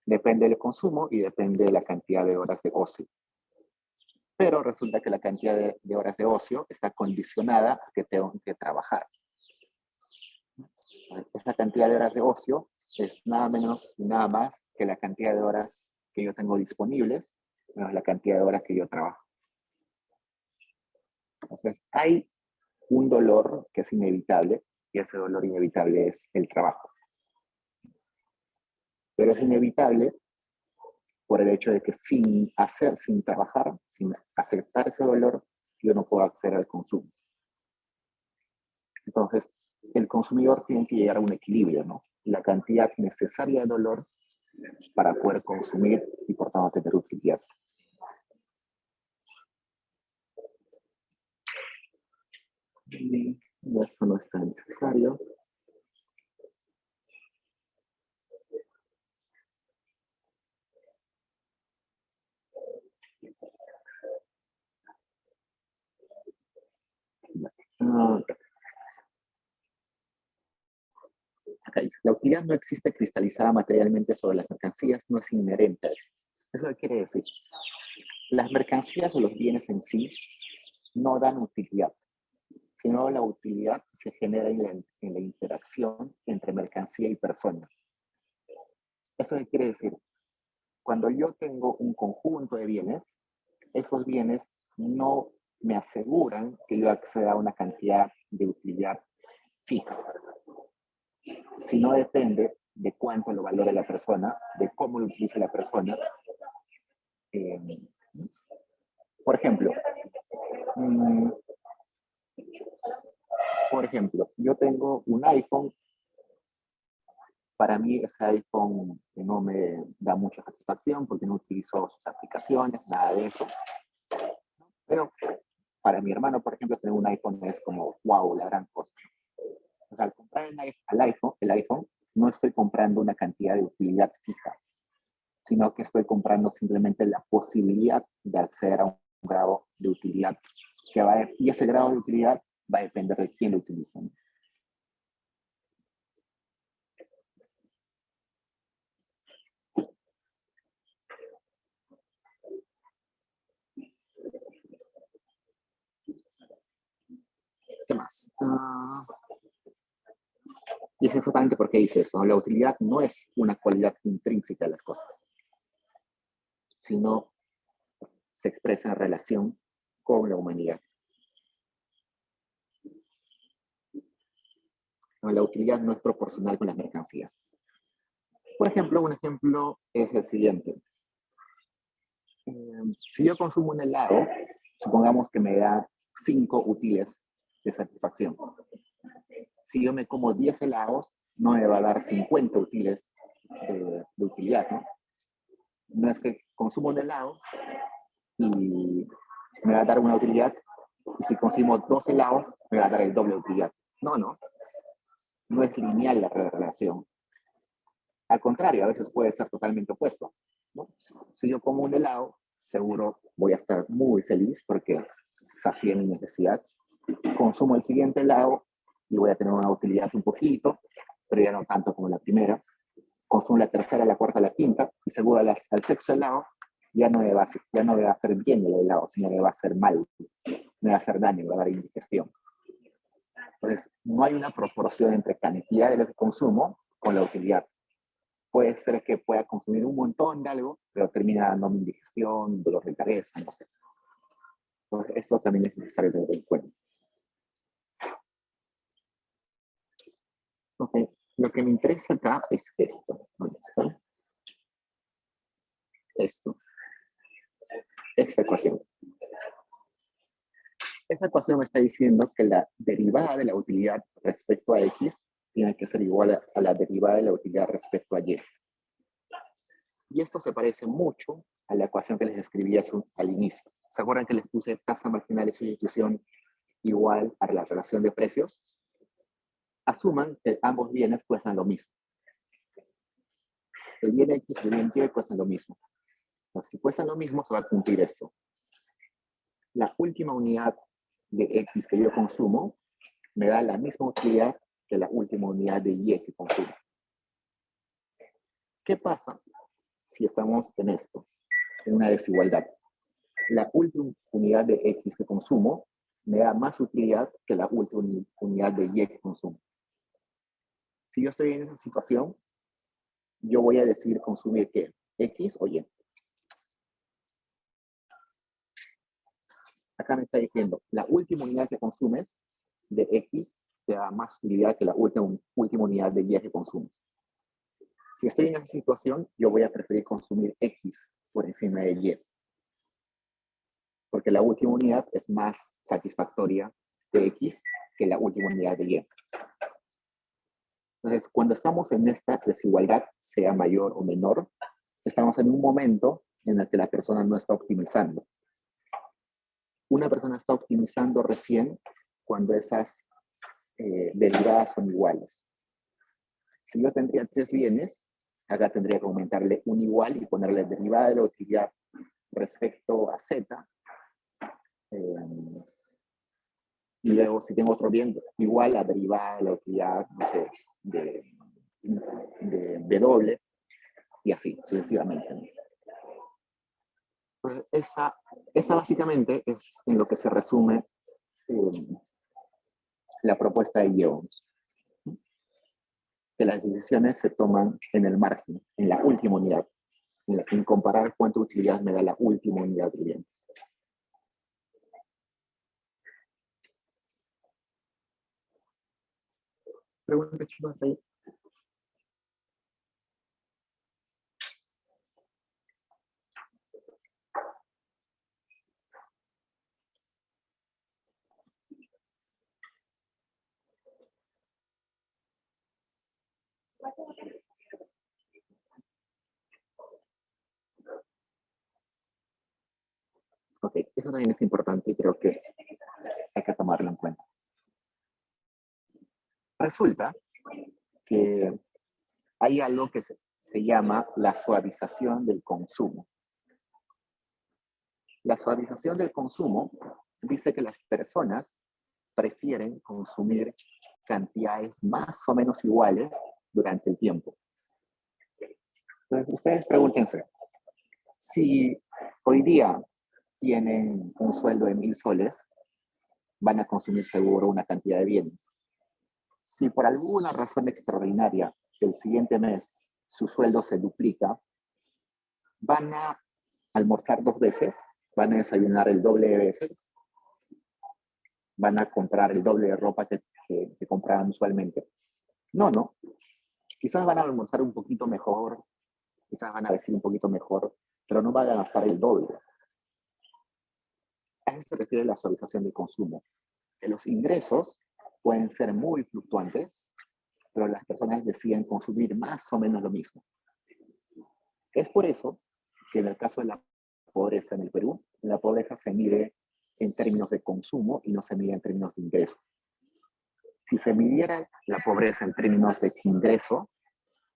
Depende del consumo y depende de la cantidad de horas de ocio. Pero resulta que la cantidad de horas de ocio está condicionada a que tengo que trabajar. Esta cantidad de horas de ocio es nada menos y nada más que la cantidad de horas que yo tengo disponibles, menos la cantidad de horas que yo trabajo. Entonces, hay un dolor que es inevitable, y ese dolor inevitable es el trabajo. Pero es inevitable por el hecho de que sin trabajar, sin aceptar ese dolor, yo no puedo acceder al consumo. Entonces, el consumidor tiene que llegar a un equilibrio, ¿no? La cantidad necesaria de dolor para poder consumir y por tanto tener utilidad. Esto no es tan necesario. dice, la utilidad no existe cristalizada materialmente sobre las mercancías, no es inherente. ¿Eso qué quiere decir? Las mercancías o los bienes en sí no dan utilidad, sino la utilidad se genera en la interacción entre mercancía y persona. ¿Eso qué quiere decir? Cuando yo tengo un conjunto de bienes, esos bienes no me aseguran que yo acceda a una cantidad de utilidad fija, sino depende de cuánto lo valore la persona, de cómo lo utilice la persona. Eh, por ejemplo, mm, yo tengo un iPhone. Para mí ese iPhone no me da mucha satisfacción porque no utilizo sus aplicaciones, nada de eso. Pero para mi hermano, por ejemplo, tener un iPhone es como, wow, la gran cosa. O sea, al comprar el iPhone, no estoy comprando una cantidad de utilidad fija, sino que estoy comprando simplemente la posibilidad de acceder a un grado de utilidad y ese grado de utilidad va a depender de quién lo utilice, ¿no? ¿Qué más? Y es exactamente por qué dice eso, ¿no? La utilidad no es una cualidad intrínseca de las cosas, sino se expresa en relación con la humanidad. ¿No? La utilidad no es proporcional con las mercancías. Por ejemplo, un ejemplo es el siguiente. Si yo consumo un helado, supongamos que me da 5 útiles de satisfacción. Si yo me como 10 helados, no me va a dar 50 útiles de utilidad, ¿no? No es que consumo un helado y me va a dar una utilidad, y si consumo 2 helados, me va a dar el doble de utilidad. No, no. No es lineal la relación. Al contrario, a veces puede ser totalmente opuesto, ¿no? Si yo como un helado, seguro voy a estar muy feliz porque sacié mi necesidad. Consumo el siguiente helado y voy a tener una utilidad un poquito, pero ya no tanto como la primera. Consumo la tercera, la cuarta, la quinta y seguro al sexto helado ya no me va a hacer bien el helado, sino me va a hacer mal, me va a hacer daño, me va a dar indigestión. Entonces, no hay una proporción entre cantidad de lo que consumo con la utilidad. Puede ser que pueda consumir un montón de algo, pero termina dándome indigestión, dolor de cabeza, no sé. Entonces, eso también es necesario tener en cuenta. Okay. Lo que me interesa acá es esto. ¿Dónde está? Esto. Esta ecuación. Esta ecuación me está diciendo que la derivada de la utilidad respecto a X tiene que ser igual a la derivada de la utilidad respecto a Y. Y esto se parece mucho a la ecuación que les escribí al inicio. ¿Se acuerdan que les puse tasa marginal de sustitución igual a la relación de precios? Asuman que ambos bienes cuestan lo mismo. El bien X y el bien Y cuestan lo mismo. Entonces, si cuestan lo mismo, se va a cumplir esto. La última unidad de X que yo consumo me da la misma utilidad que la última unidad de Y que consumo. ¿Qué pasa si estamos en esto, en una desigualdad? La última unidad de X que consumo me da más utilidad que la última unidad de Y que consumo. Si yo estoy en esa situación, yo voy a decidir consumir ¿qué? X o Y. Acá me está diciendo, la última unidad que consumes de X te da más utilidad que la última unidad de Y que consumes. Si estoy en esa situación, yo voy a preferir consumir X por encima de Y, porque la última unidad es más satisfactoria de X que la última unidad de Y. Entonces, cuando estamos en esta desigualdad, sea mayor o menor, estamos en un momento en el que la persona no está optimizando. Una persona está optimizando recién cuando esas derivadas son iguales. Si yo tendría 3 bienes, acá tendría que aumentarle un igual y ponerle derivada de la utilidad respecto a Z. Y luego, si tengo otro bien, igual a derivada de la utilidad, no sé, de de doble, y así sucesivamente, ¿no? Pues esa básicamente es en lo que se resume eh, la propuesta de Jevons, que las decisiones se toman en el margen, en la última unidad, en comparar cuánta utilidad me da la última unidad del bien. Pregunta, chicos, ahí. Ok, eso también es importante y creo que hay que tomarlo en cuenta. Resulta que hay algo que se llama la suavización del consumo. La suavización del consumo dice que las personas prefieren consumir cantidades más o menos iguales durante el tiempo. Entonces, ustedes pregúntense, si hoy día tienen un sueldo de 1.000 soles, van a consumir seguro una cantidad de bienes. Si por alguna razón extraordinaria el siguiente mes su sueldo se duplica, van a almorzar 2 veces, van a desayunar el doble de veces, van a comprar el doble de ropa que compraban usualmente. No, no. Quizás van a almorzar un poquito mejor, quizás van a vestir un poquito mejor, pero no van a gastar el doble. A eso se refiere la suavización del consumo. Que los ingresos pueden ser muy fluctuantes, pero las personas deciden consumir más o menos lo mismo. Es por eso que en el caso de la pobreza en el Perú, la pobreza se mide en términos de consumo y no se mide en términos de ingreso. Si se midiera la pobreza en términos de ingreso,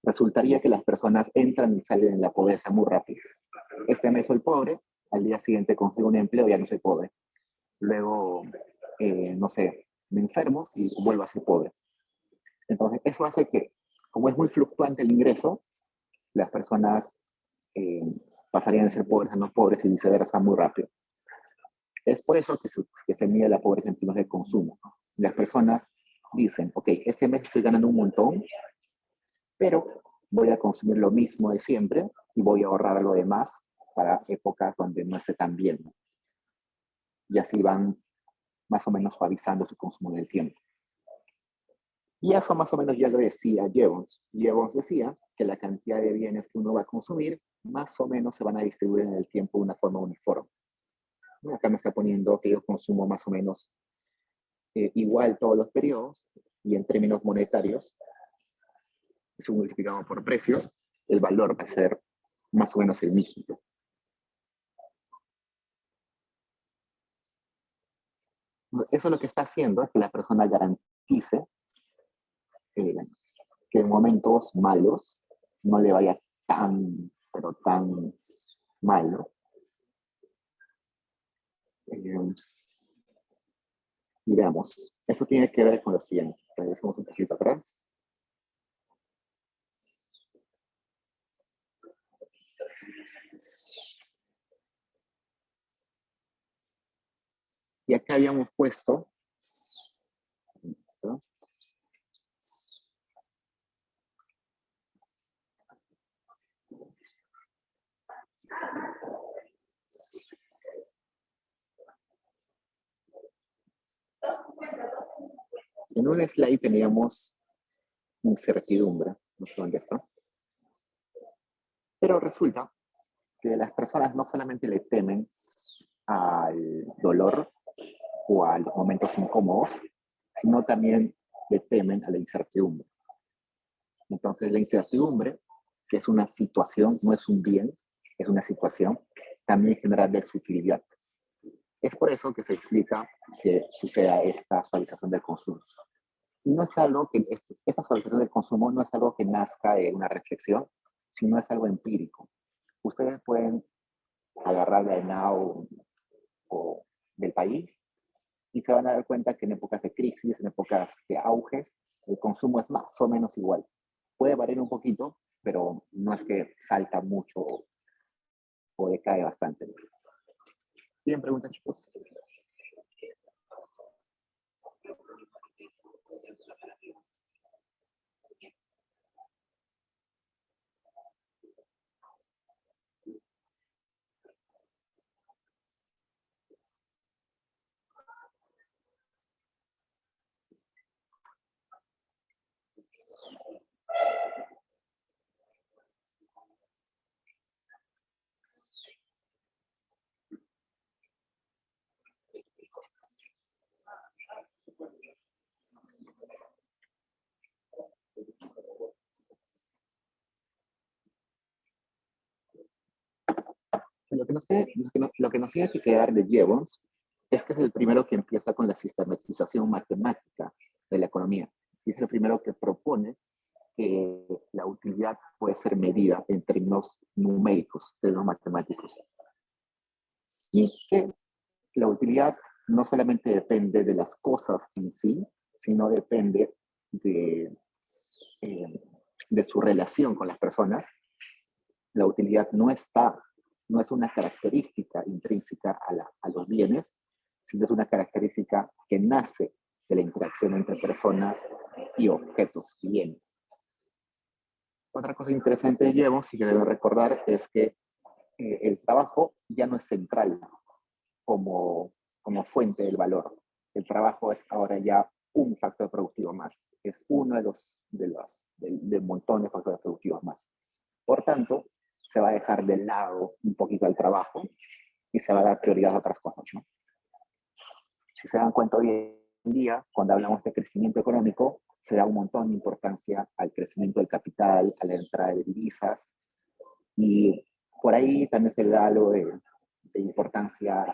resultaría que las personas entran y salen de la pobreza muy rápido. Este mes soy pobre, al día siguiente consigo un empleo, ya no soy pobre. Luego, no sé, me enfermo y vuelvo a ser pobre. Entonces, eso hace que, como es muy fluctuante el ingreso, las personas eh, pasarían de ser pobres a no pobres y viceversa muy rápido. Es por eso que se mide la pobreza en términos de consumo. Las personas dicen, ok, este mes estoy ganando un montón, pero voy a consumir lo mismo de siempre y voy a ahorrar lo demás para épocas donde no esté tan bien, ¿no? Y así van más o menos suavizando su consumo en el tiempo. Y eso más o menos ya lo decía Jevons. Jevons decía que la cantidad de bienes que uno va a consumir más o menos se van a distribuir en el tiempo de una forma uniforme. Acá me está poniendo que yo consumo más o menos igual todos los periodos y en términos monetarios, eso multiplicado por precios, el valor va a ser más o menos el mismo. Eso lo que está haciendo es que la persona garantice eh, que en momentos malos no le vaya tan, pero tan malo. Eh, y veamos, eso tiene que ver con lo siguiente. Regresamos un poquito atrás. Y acá habíamos puesto, ¿listo? En un slide teníamos incertidumbre, no sé dónde está, pero resulta que las personas no solamente le temen al dolor o a los momentos incómodos, sino también le temen a la incertidumbre. Entonces la incertidumbre, que es una situación, no es un bien, es una situación, también genera desutilidad. Es por eso que se explica que suceda esta suavización del consumo. Y no es algo que, esta suavización del consumo no es algo que nazca de una reflexión, sino es algo empírico. Ustedes pueden agarrar la ENA o del país y se van a dar cuenta que en épocas de crisis, en épocas de auges, el consumo es más o menos igual. puede variar un poquito, pero no es que salta mucho o decae bastante. ¿Tienen preguntas, chicos? Lo que nos tiene que quedar de Jevons es que es el primero que empieza con la sistematización matemática de la economía. Y es el primero que propone que la utilidad puede ser medida en términos numéricos, términos matemáticos. Y que la utilidad no solamente depende de las cosas en sí, sino depende de, eh, de su relación con las personas. La utilidad no es una característica intrínseca a los bienes, sino es una característica que nace de la interacción entre personas y objetos y bienes. Otra cosa interesante de Jevons y que deben recordar es que el trabajo ya no es central como fuente del valor. El trabajo es ahora ya un factor productivo más. Es uno del montón de factores productivos más. Por tanto, se va a dejar de lado un poquito el trabajo y se va a dar prioridad a otras cosas, ¿no? Si se dan cuenta hoy en día, cuando hablamos de crecimiento económico, se da un montón de importancia al crecimiento del capital, a la entrada de divisas, y por ahí también se le da algo de importancia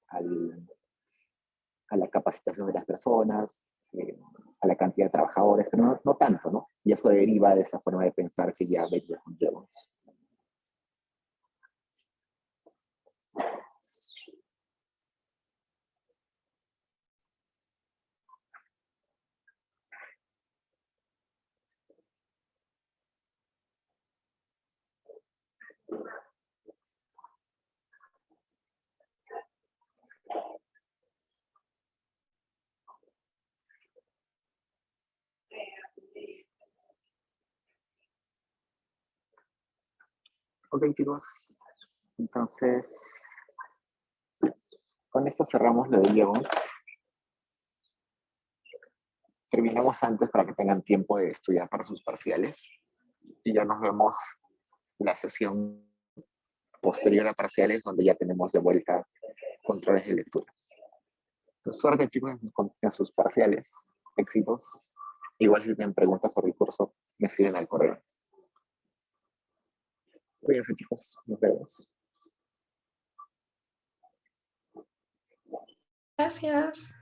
a la capacitación de las personas, a la cantidad de trabajadores, pero no tanto, ¿no? Y eso deriva de esa forma de pensar que ya venía con Jevons. Ok, chicos. Entonces, con esto cerramos lo de Jevons. Terminamos antes para que tengan tiempo de estudiar para sus parciales. Y ya nos vemos la sesión posterior a parciales, donde ya tenemos de vuelta controles de lectura. Pues suerte, chicos, en sus parciales. Éxitos. Igual si tienen preguntas sobre el curso, me escriben al correo. Cuídense, chicos. Nos vemos. Gracias.